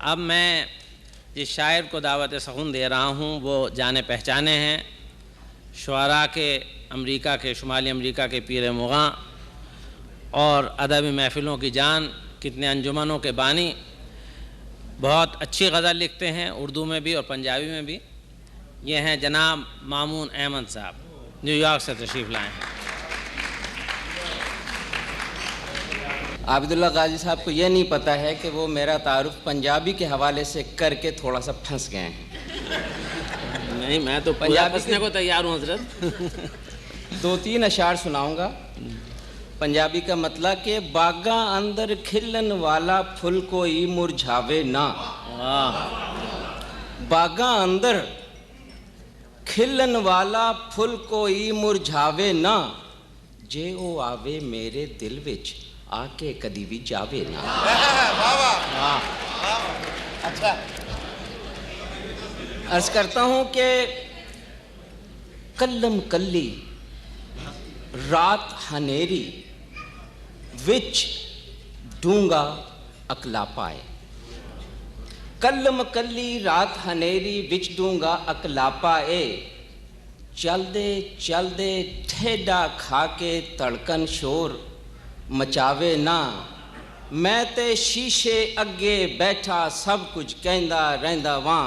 اب میں جس شاعر کو دعوت سخن دے رہا ہوں وہ جانے پہچانے ہیں، شعراء کے امریکہ کے شمالی امریکہ کے پیر مغاں اور ادبی محفلوں کی جان، کتنے انجمنوں کے بانی، بہت اچھی غزل لکھتے ہیں اردو میں بھی اور پنجابی میں بھی۔ یہ ہیں جناب مامون احمد صاحب، نیو یارک سے تشریف لائے ہیں۔ عابداللہ غازی صاحب کو یہ نہیں پتہ ہے کہ وہ میرا تعارف پنجابی کے حوالے سے کر کے تھوڑا سا پھنس گئے ہیں۔ نہیں، میں تو پنجابی پھنسنے کو تیار ہوں حضرت۔ 2-3 اشعار سناؤں گا پنجابی کا، مطلب کہ باغاں اندر کھلن والا پھل کوئی مرجھاوے نہ، باغاں اندر کھلن والا پھل کوئی مرجھاوے نہ، جے او آوے میرے دل وچ آ کے کدی بھی جاوے نہ۔ اچھا، عرض کرتا ہوں کہ کلم کلی رات ہنیری وچ ڈونگا اکلا پائے، کلم کلی رات ہنیری وچ ڈونگا اکلا پائے، چل دے ٹھیڈا کھا کے تڑکن شور مچاوے نہ، میں تے شیشے اگے بیٹھا سب کچھ کہندا رہندا واں،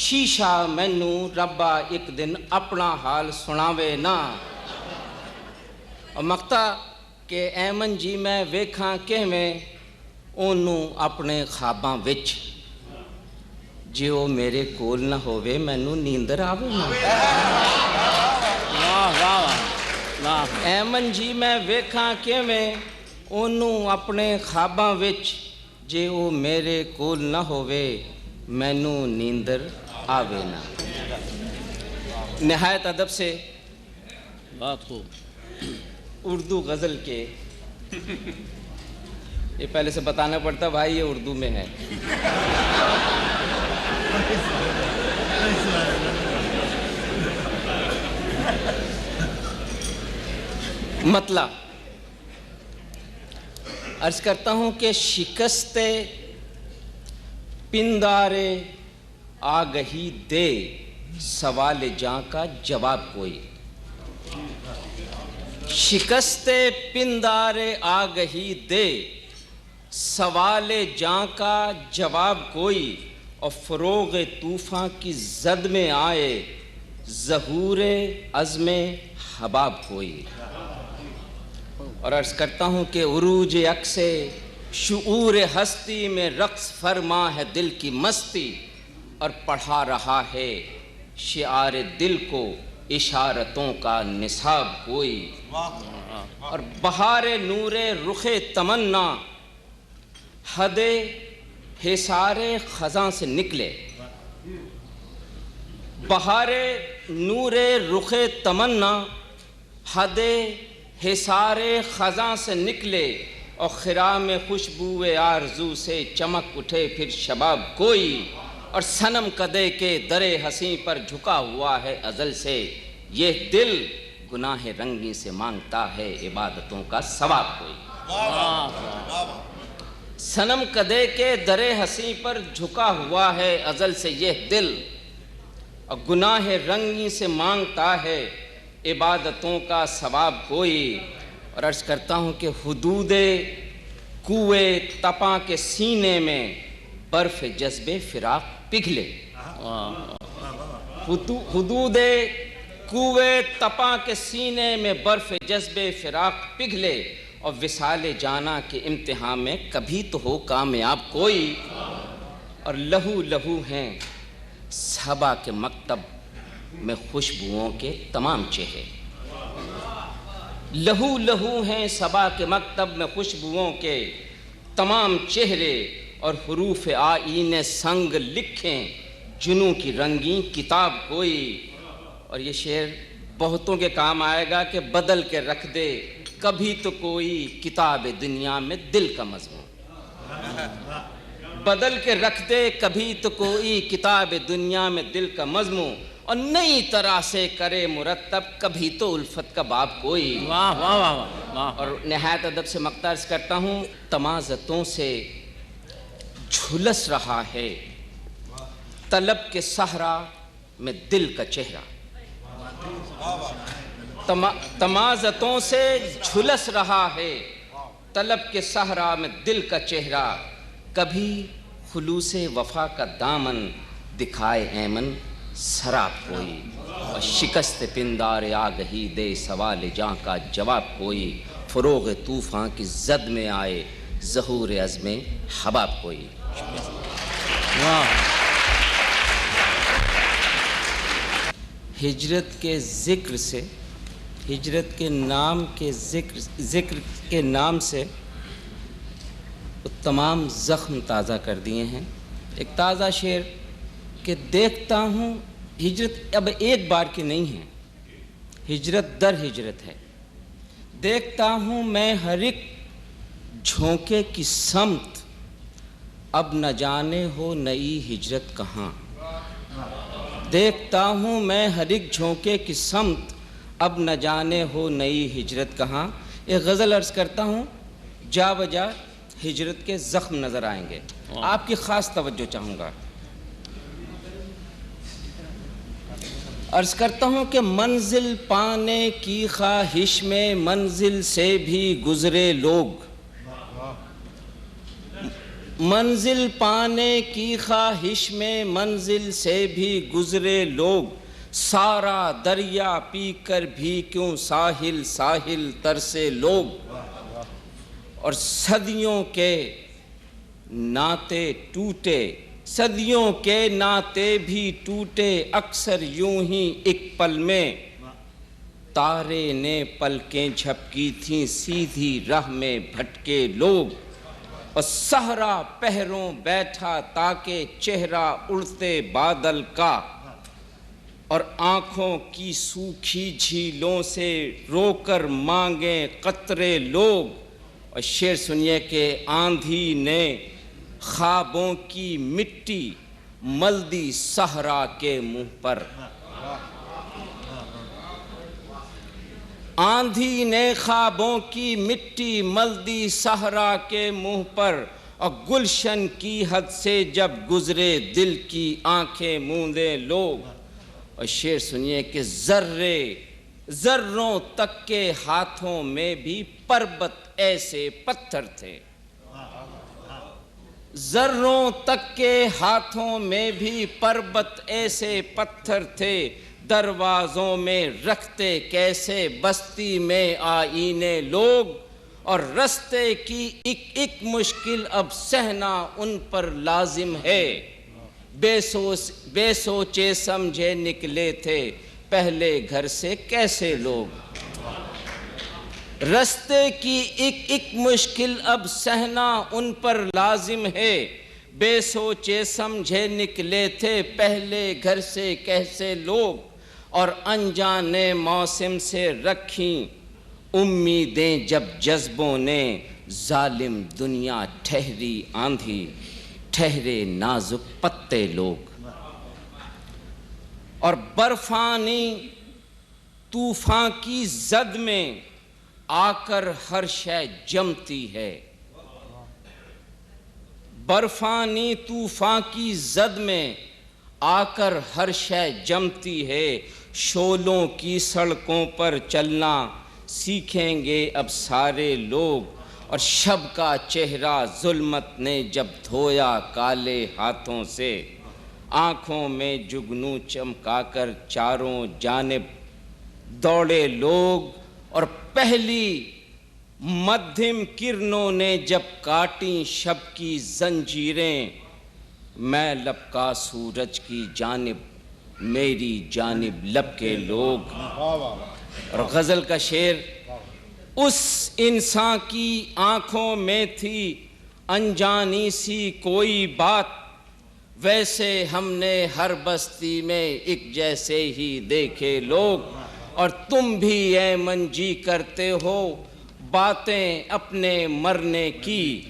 شیشہ مینوں ربا ایک دن اپنا حال سناوے نہ۔ اور مقطع کہ ایمن جی میں ویکھاں کیویں اونوں اپنے خواباں وچ، جے او میرے کول نہ ہووے مینوں نیندر آوے نہ۔ ایمن جی میں ویکھاں کیویں اونوں اپنے خواباں وچ، جے او میرے کول نہ ہووے مینوں نیندر آوے نہ۔ نہایت ادب سے بہت خوب۔ اردو غزل کے، یہ پہلے سے بتانا پڑتا بھائی یہ اردو میں ہے۔ مطلب عرض کرتا ہوں کہ شکست پندارے آگہی دے، سوال جاں کا جواب کوئی، شکست پندارے آگہی دے، سوال جاں کا جواب کوئی، اور فروغ طوفاں کی زد میں آئے، ظہور عزم حباب کوئی۔ اور عرض کرتا ہوں کہ عروج عکس شعور ہستی میں رقص فرما ہے دل کی مستی، اور پڑھا رہا ہے شعار دل کو اشارتوں کا نصاب کوئی، اور بہار نور رخ تمنا حد حصار خزاں سے نکلے، بہار نور رخ تمنا حد حصار خزاں سے نکلے، اور خرام خوشبو آرزو سے چمک اٹھے پھر شباب کوئی، اور صنم کدے کے در حسیں پر جھکا ہوا ہے ازل سے، یہ دل گناہ رنگی سے مانگتا ہے عبادتوں کا ثواب کوئی۔ صنم کدے کے در حسیں پر جھکا ہوا ہے ازل سے یہ دل، اور گناہ رنگی سے مانگتا ہے عبادتوں کا ثواب کوئی۔ اور عرض کرتا ہوں کہ حدود کوئے تپاں کے سینے میں برف جذب فراق پگھلے، حدود کوئے تپاں کے سینے میں برف جذب فراق پگھلے، اور وصال جانا کے امتحان میں کبھی تو ہو کامیاب کوئی، اور لہو لہو ہیں صبا کے مکتب میں خوشبوؤں کے تمام چہرے، لہو لہو ہیں صبا کے مکتب میں خوشبوؤں کے تمام چہرے، اور حروف آئین سنگ لکھیں جنوں کی رنگین کتاب کوئی۔ اور یہ شعر بہتوں کے کام آئے گا کہ بدل کے رکھ دے کبھی تو کوئی کتاب دنیا میں دل کا مضمون، بدل کے رکھ دے کبھی تو کوئی کتاب دنیا میں دل کا مضمون، اور نئی طرح سے کرے مرتب کبھی تو الفت کا باب کوئی۔ واہ واہ واہ واہ۔ اور نہایت ادب سے مقطع عرض کرتا ہوں، تمازتوں سے جھلس رہا ہے طلب کے صحرا میں دل کا چہرہ، تمازتوں سے جھلس رہا ہے طلب کے صحرا میں دل کا چہرہ، کبھی خلوص وفا کا دامن دکھائے ایمن سراب کوئی، اور شکست پندار آگہی دے سوال جاں کا جواب کوئی، فروغ طوفان کی زد میں آئے ظہور عزم حباب کوئی۔ ہجرت کے ذکر سے، ہجرت کے نام کے ذکر کے نام سے تمام زخم تازہ کر دیے ہیں۔ ایک تازہ شعر کہ دیکھتا ہوں ہجرت اب ایک بار کی نہیں ہے، ہجرت در ہجرت ہے، دیکھتا ہوں میں ہر ایک جھونکے کی سمت، اب نہ جانے ہو نئی ہجرت کہاں، دیکھتا ہوں میں ہر ایک جھونکے کی سمت، اب نہ جانے ہو نئی ہجرت کہاں۔ ایک غزل عرض کرتا ہوں، جا بجا ہجرت کے زخم نظر آئیں گے، آپ کی خاص توجہ چاہوں گا۔ عرض کرتا ہوں کہ منزل پانے کی خواہش میں منزل سے بھی گزرے لوگ، منزل پانے کی خواہش میں منزل سے بھی گزرے لوگ، سارا دریا پی کر بھی کیوں ساحل ساحل ترسے لوگ، اور صدیوں کے ناطے ٹوٹے، صدیوں کے ناطے بھی ٹوٹے اکثر یوں ہی ایک پل میں، تارے نے پلکیں جھپکی تھیں سیدھی راہ میں بھٹکے لوگ، اور صحرا پہروں بیٹھا تاکہ چہرہ اڑتے بادل کا، اور آنکھوں کی سوکھی جھیلوں سے رو کر مانگیں قطرے لوگ، اور شعر سنیے کہ آندھی نے خوابوں کی مٹی مل دی صحرا کے منہ پر، آندھی نے خوابوں کی مٹی مل دی صحرا کے منہ پر، اور گلشن کی حد سے جب گزرے دل کی آنکھیں موندے لوگ، اور شعر سنیے کہ ذروں تک کے ہاتھوں میں بھی پربت ایسے پتھر تھے، ذروں تک کے ہاتھوں میں بھی پربت ایسے پتھر تھے، دروازوں میں رکھتے کیسے بستی میں آئینے لوگ، اور رستے کی ایک مشکل اب سہنا ان پر لازم ہے، بے سوچے سمجھے نکلے تھے پہلے گھر سے کیسے لوگ، رستے کی ایک مشکل اب سہنا ان پر لازم ہے، بے سوچے سمجھے نکلے تھے پہلے گھر سے کیسے لوگ، اور انجانے موسم سے رکھیں امیدیں جب جذبوں نے، ظالم دنیا ٹھہری آندھی ٹھہرے نازک پتے لوگ، اور برفانی طوفان کی زد میں آ کر ہر شے جمتی ہے، برفانی طوفان کی زد میں آ کر ہر شے جمتی ہے، شعلوں کی سڑکوں پر چلنا سیکھیں گے اب سارے لوگ، اور شب کا چہرہ ظلمت نے جب دھویا کالے ہاتھوں سے، آنکھوں میں جگنو چمکا کر چاروں جانب دوڑے لوگ، اور پہلی مدھم کرنوں نے جب کاٹیں شب کی زنجیریں، میں لپکا سورج کی جانب میری جانب لپکے لوگ، اور غزل کا شعر، اس انسان کی آنکھوں میں تھی انجانی سی کوئی بات، ویسے ہم نے ہر بستی میں ایک جیسے ہی دیکھے لوگ، اور تم بھی اے منجی کرتے ہو باتیں اپنے مرنے کی،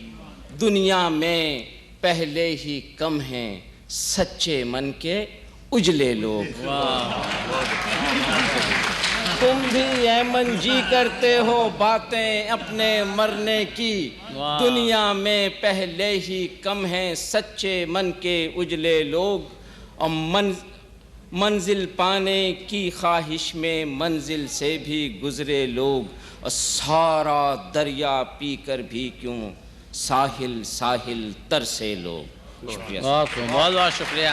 دنیا میں پہلے ہی کم ہیں سچے من کے اجلے لوگ۔ تم بھی ایمن جی کرتے ہو باتیں اپنے مرنے کی، دنیا میں پہلے ہی کم ہیں سچے من کے اجلے لوگ، اور منزل پانے کی خواہش میں منزل سے بھی گزرے لوگ، اور سارا دریا پی کر بھی کیوں ساحل ساحل ترسے لوگ۔ شکریہ، بہت بہت شکریہ۔